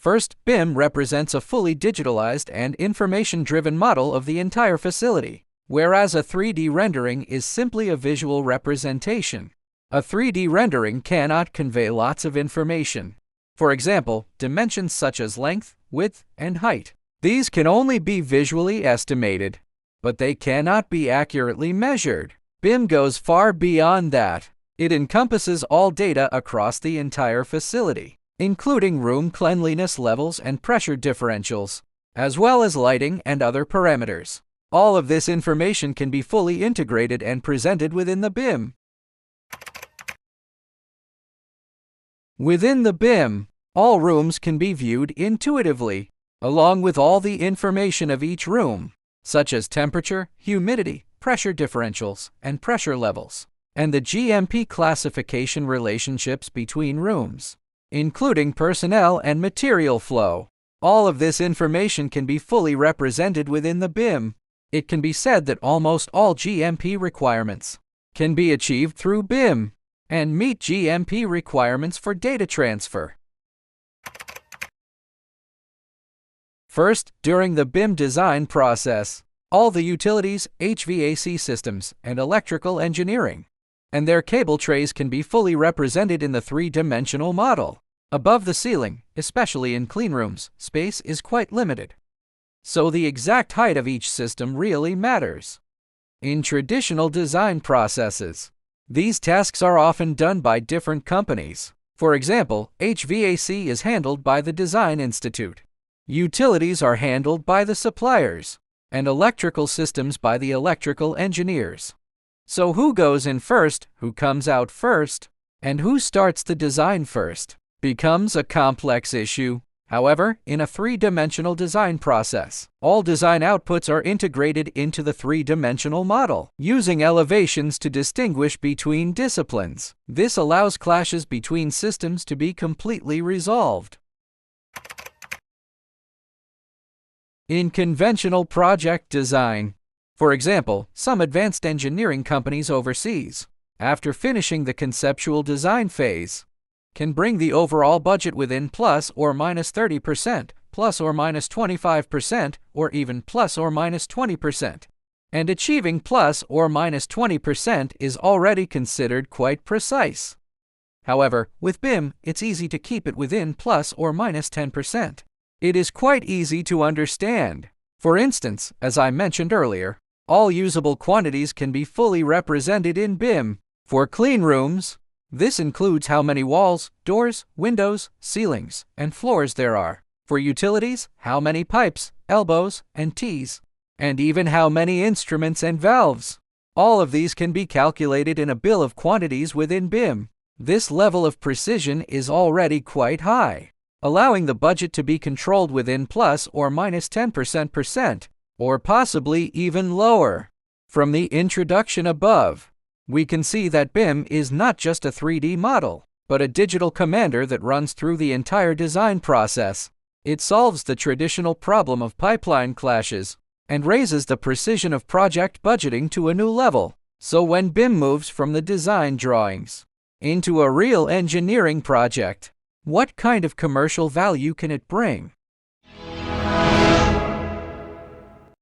First, BIM represents a fully digitalized and information-driven model of the entire facility, whereas a 3D rendering is simply a visual representation. A 3D rendering cannot convey lots of information. For example, dimensions such as length, width, and height. These can only be visually estimated, but they cannot be accurately measured. BIM goes far beyond that. It encompasses all data across the entire facility, including room cleanliness levels and pressure differentials, as well as lighting and other parameters. All of this information can be fully integrated and presented within the BIM. Within the BIM, all rooms can be viewed intuitively, along with all the information of each room, such as temperature, humidity, pressure differentials, and pressure levels, and the GMP classification relationships between rooms, including personnel and material flow. All of this information can be fully represented within the BIM. It can be said that almost all GMP requirements can be achieved through BIM and meet GMP requirements for data transfer. First, during the BIM design process, all the utilities, HVAC systems, and electrical engineering, and their cable trays can be fully represented in the three-dimensional model. Above the ceiling, especially in cleanrooms, space is quite limited, so the exact height of each system really matters. In traditional design processes, these tasks are often done by different companies. For example, HVAC is handled by the Design Institute. Utilities are handled by the suppliers, and electrical systems by the electrical engineers. So who goes in first, who comes out first, and who starts the design first becomes a complex issue. However, in a three-dimensional design process, all design outputs are integrated into the three-dimensional model, using elevations to distinguish between disciplines. This allows clashes between systems to be completely resolved. In conventional project design, for example, some advanced engineering companies overseas, after finishing the conceptual design phase, can bring the overall budget within plus or minus 30%, plus or minus 25%, or even plus or minus 20%. And achieving plus or minus 20% is already considered quite precise. However, with BIM, it's easy to keep it within plus or minus 10%. It is quite easy to understand. For instance, as I mentioned earlier, all usable quantities can be fully represented in BIM. For clean rooms, this includes how many walls, doors, windows, ceilings, and floors there are. For utilities, how many pipes, elbows, and T's, and even how many instruments and valves. All of these can be calculated in a bill of quantities within BIM. This level of precision is already quite high, allowing the budget to be controlled within plus or minus 10%, or possibly even lower. From the introduction above, we can see that BIM is not just a 3D model, but a digital commander that runs through the entire design process. It solves the traditional problem of pipeline clashes and raises the precision of project budgeting to a new level. So when BIM moves from the design drawings into a real engineering project, what kind of commercial value can it bring?